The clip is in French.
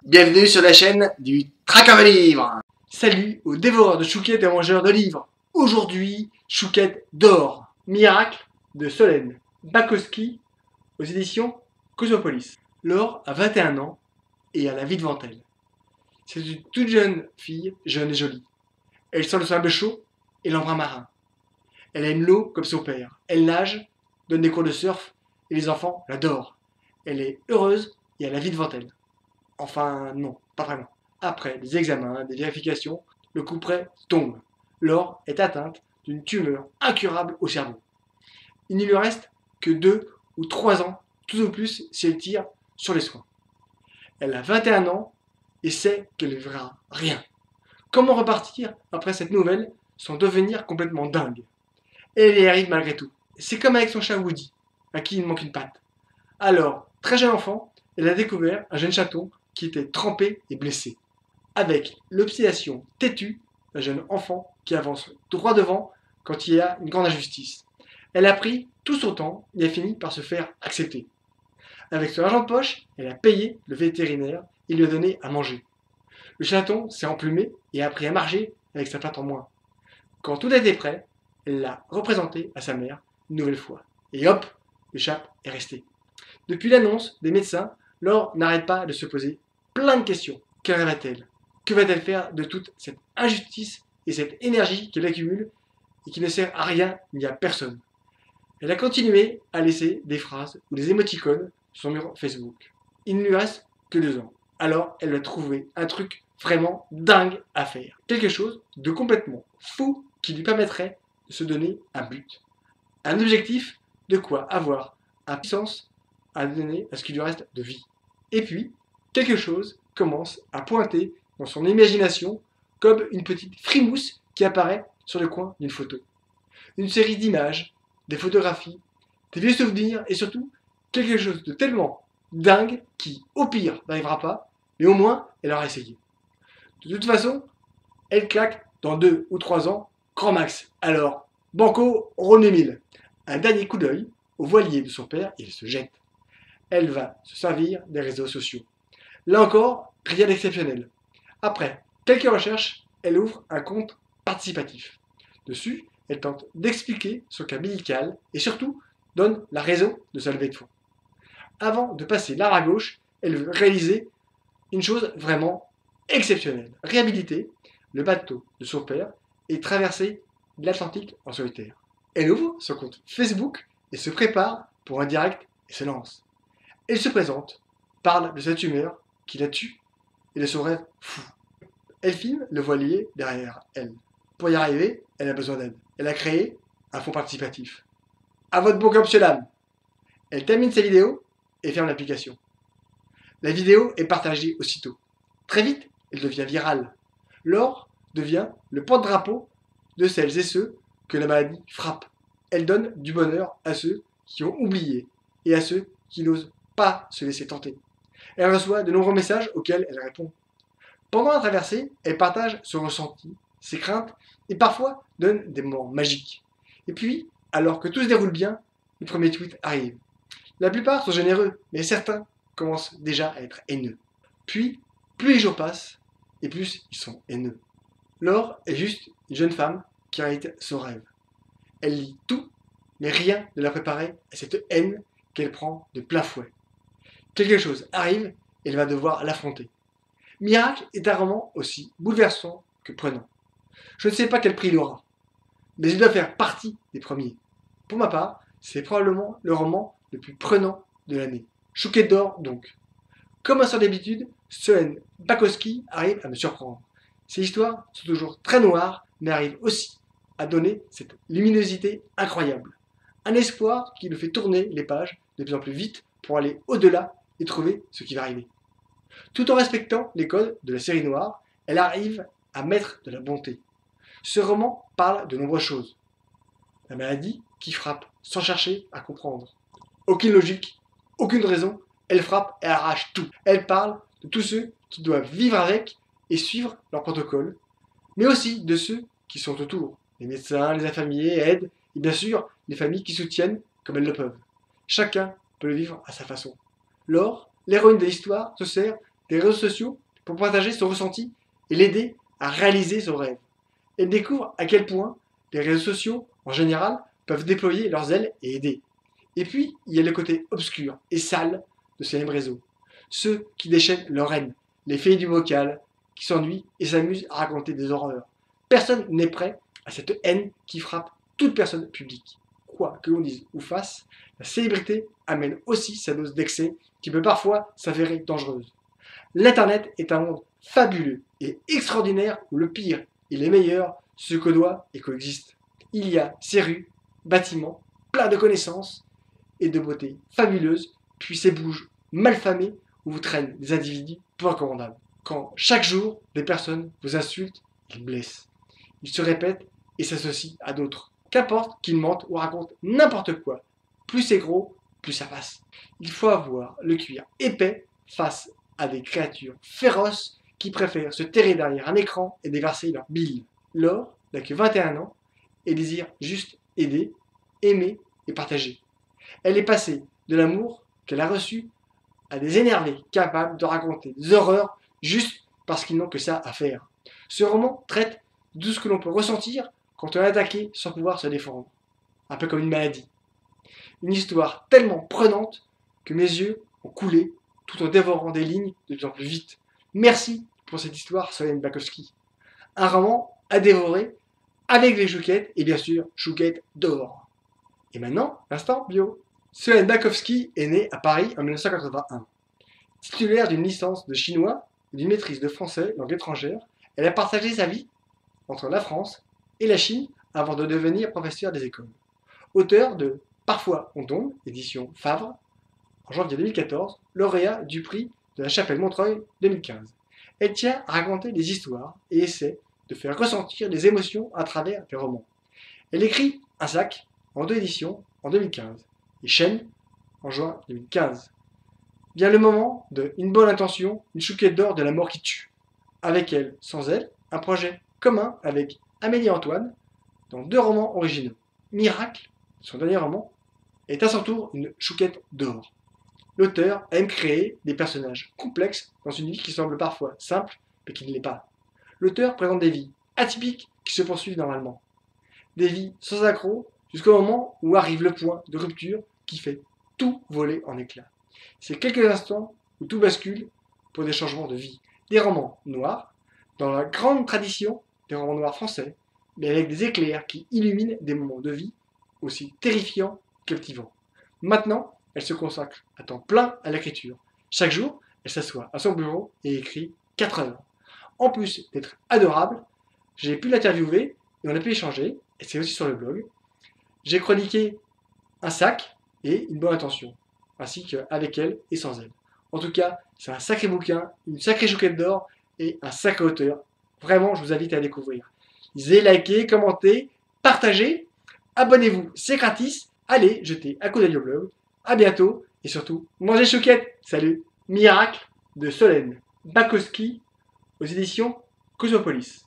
Bienvenue sur la chaîne du Traqueur de livres. Salut aux dévoreurs de chouquettes et mangeurs de livres. Aujourd'hui, Chouquette d'or, miracle de Solène Bakowski aux éditions Cosmopolis. Laure a 21 ans et a la vie devant elle. C'est une toute jeune fille, jeune et jolie. Elle sort de son bain chaud et l'embrun marin. Elle aime l'eau comme son père. Elle nage, donne des cours de surf et les enfants l'adorent. Elle est heureuse et a la vie devant elle. Enfin, non, pas vraiment. Après des examens, des vérifications, le coup près tombe. Laure est atteinte d'une tumeur incurable au cerveau. Il ne lui reste que 2 ou 3 ans, tout au plus, si elle tire sur les soins. Elle a 21 ans et sait qu'elle ne verra rien. Comment repartir après cette nouvelle sans devenir complètement dingue? Elle y arrive malgré tout. C'est comme avec son chat Woody, à qui il manque une patte. Alors, très jeune enfant, elle a découvert un jeune chaton qui était trempé et blessé. Avec l'obstination têtue d'un jeune enfant qui avance droit devant quand il y a une grande injustice. Elle a pris tout son temps et a fini par se faire accepter. Avec son argent de poche, elle a payé le vétérinaire et lui a donné à manger. Le chaton s'est emplumé et a appris à marcher avec sa patte en moins. Quand tout était prêt, elle l'a représenté à sa mère une nouvelle fois. Et hop, le chat est resté. Depuis l'annonce des médecins, Laure n'arrête pas de se poser plein de questions. Que rêve-t-elle? Que va-t-elle faire de toute cette injustice et cette énergie qu'elle accumule et qui ne sert à rien ni à personne? Elle a continué à laisser des phrases ou des émoticônes sur son mur Facebook. Il ne lui reste que 2 ans. Alors elle va trouver un truc vraiment dingue à faire. Quelque chose de complètement fou qui lui permettrait de se donner un but. Un objectif, de quoi avoir un puissance à donner à ce qu'il lui reste de vie. Et puis, quelque chose commence à pointer dans son imagination comme une petite frimousse qui apparaît sur le coin d'une photo. Une série d'images, des photographies, des vieux souvenirs et surtout quelque chose de tellement dingue qui, au pire, n'arrivera pas, mais au moins, elle aura essayé. De toute façon, elle claque dans 2 ou 3 ans, grand max. Alors, banco, René 1000. Un dernier coup d'œil au voilier de son père et elle se jette. Elle va se servir des réseaux sociaux. Là encore, rien d'exceptionnel. Après quelques recherches, elle ouvre un compte participatif. Dessus, elle tente d'expliquer son cas médical et surtout donne la raison de sa levée de fonds. Avant de passer l'arbre à gauche, elle veut réaliser une chose vraiment exceptionnelle. Réhabiliter le bateau de son père et traverser l'Atlantique en solitaire. Elle ouvre son compte Facebook et se prépare pour un direct et se lance. Elle se présente, parle de sa tumeur qui la tue et de son rêve fou. Elle filme le voilier derrière elle. Pour y arriver, elle a besoin d'aide. Elle a créé un fonds participatif. À votre bon camp, monsieur l'âme. Elle termine sa vidéo et ferme l'application. La vidéo est partagée aussitôt. Très vite, elle devient virale. Laure devient le porte-drapeau de celles et ceux que la maladie frappe. Elle donne du bonheur à ceux qui ont oublié et à ceux qui n'osent pas se laisser tenter. Elle reçoit de nombreux messages auxquels elle répond. Pendant la traversée, elle partage son ressenti, ses craintes et parfois donne des moments magiques. Et puis, alors que tout se déroule bien, le premier tweet arrive. La plupart sont généreux, mais certains commencent déjà à être haineux. Puis, plus les jours passent, et plus ils sont haineux. Laure est juste une jeune femme qui réalise son rêve. Elle lit tout, mais rien ne la préparait à cette haine qu'elle prend de plein fouet. Quelque chose arrive et elle va devoir l'affronter. Miracle est un roman aussi bouleversant que prenant. Je ne sais pas quel prix il aura, mais il doit faire partie des premiers. Pour ma part, c'est probablement le roman le plus prenant de l'année. Chouquette d'or donc. Comme à son habitude, Solène Bakowski arrive à me surprendre. Ses histoires sont toujours très noires, mais arrivent aussi à donner cette luminosité incroyable. Un espoir qui nous fait tourner les pages de plus en plus vite pour aller au-delà et trouver ce qui va arriver. Tout en respectant les codes de la série noire, elle arrive à mettre de la bonté. Ce roman parle de nombreuses choses. La maladie qui frappe sans chercher à comprendre. Aucune logique, aucune raison, elle frappe et arrache tout. Elle parle de tous ceux qui doivent vivre avec et suivre leur protocole, mais aussi de ceux qui sont autour. Les médecins, les infirmiers aident, et bien sûr, les familles qui soutiennent comme elles le peuvent. Chacun peut le vivre à sa façon. Laure, l'héroïne de l'histoire, se sert des réseaux sociaux pour partager son ressenti et l'aider à réaliser son rêve. Elle découvre à quel point les réseaux sociaux, en général, peuvent déployer leurs ailes et aider. Et puis, il y a le côté obscur et sale de ces mêmes réseaux. Ceux qui déchaînent leur haine, les filles du bocal, qui s'ennuient et s'amusent à raconter des horreurs. Personne n'est prêt à cette haine qui frappe toute personne publique. Quoi que l'on dise ou fasse, la célébrité amène aussi sa dose d'excès qui peut parfois s'avérer dangereuse. L'Internet est un monde fabuleux et extraordinaire où le pire et les meilleurs se côtoient et coexistent. Il y a ces rues, bâtiments, pleins de connaissances et de beauté fabuleuse, puis ces bouges malfamés où vous traînent des individus peu recommandables. Quand chaque jour, des personnes vous insultent, ils blessent. Ils se répètent et s'associent à d'autres. Qu'importe qu'ils mentent ou racontent n'importe quoi, plus c'est gros, plus ça passe. Il faut avoir le cuir épais face à des créatures féroces qui préfèrent se terrer derrière un écran et déverser leur bile. Laure n'a que 21 ans et désire juste aider, aimer et partager. Elle est passée de l'amour qu'elle a reçu à des énervés capables de raconter des horreurs juste parce qu'ils n'ont que ça à faire. Ce roman traite de tout ce que l'on peut ressentir quand on est attaqué sans pouvoir se défendre. Un peu comme une maladie. Une histoire tellement prenante que mes yeux ont coulé tout en dévorant des lignes de plus en plus vite. Merci pour cette histoire, Solène Bakowski. Un roman à dévorer avec les chouquettes et bien sûr chouquettes d'or. Et maintenant, l'instant bio. Solène Bakowski est née à Paris en 1981. Titulaire d'une licence de chinois et d'une maîtrise de français langue étrangère, elle a partagé sa vie entre la France et la Chine avant de devenir professeur des écoles. Auteur de Parfois on tombe, édition Favre, en janvier 2014, lauréat du prix de la Chapelle Montreuil 2015. Elle tient à raconter des histoires et essaie de faire ressentir des émotions à travers des romans. Elle écrit Un sac en 2 éditions en 2015 et Chaîne en juin 2015. Vient le moment de Une bonne intention, une chouquette d'or de la mort qui tue. Avec elle, sans elle, un projet commun avec Amélie Antoine dans 2 romans originaux. Miracle, son dernier roman, est à son tour une chouquette d'or. L'auteur aime créer des personnages complexes dans une vie qui semble parfois simple, mais qui ne l'est pas. L'auteur présente des vies atypiques qui se poursuivent normalement. Des vies sans accroc jusqu'au moment où arrive le point de rupture qui fait tout voler en éclats. C'est quelques instants où tout bascule pour des changements de vie. Des romans noirs, dans la grande tradition des romans noirs français, mais avec des éclairs qui illuminent des moments de vie aussi terrifiants que captivants. Maintenant, elle se consacre à temps plein à l'écriture. Chaque jour, elle s'assoit à son bureau et écrit 4 heures. En plus d'être adorable, j'ai pu l'interviewer et on a pu échanger, et c'est aussi sur le blog. J'ai chroniqué Un sac et Une bonne intention, ainsi qu'avec elle et sans elle. En tout cas, c'est un sacré bouquin, une sacrée chouquette d'or et un sacré auteur. Vraiment, je vous invite à découvrir. Lisez, likez, commentez, partagez, abonnez-vous, c'est gratis. Allez, jetez un coup d'œil au blog. À bientôt et surtout, mangez chouquette. Salut. Miracle de Solène Bakowski aux éditions Cosmopolis.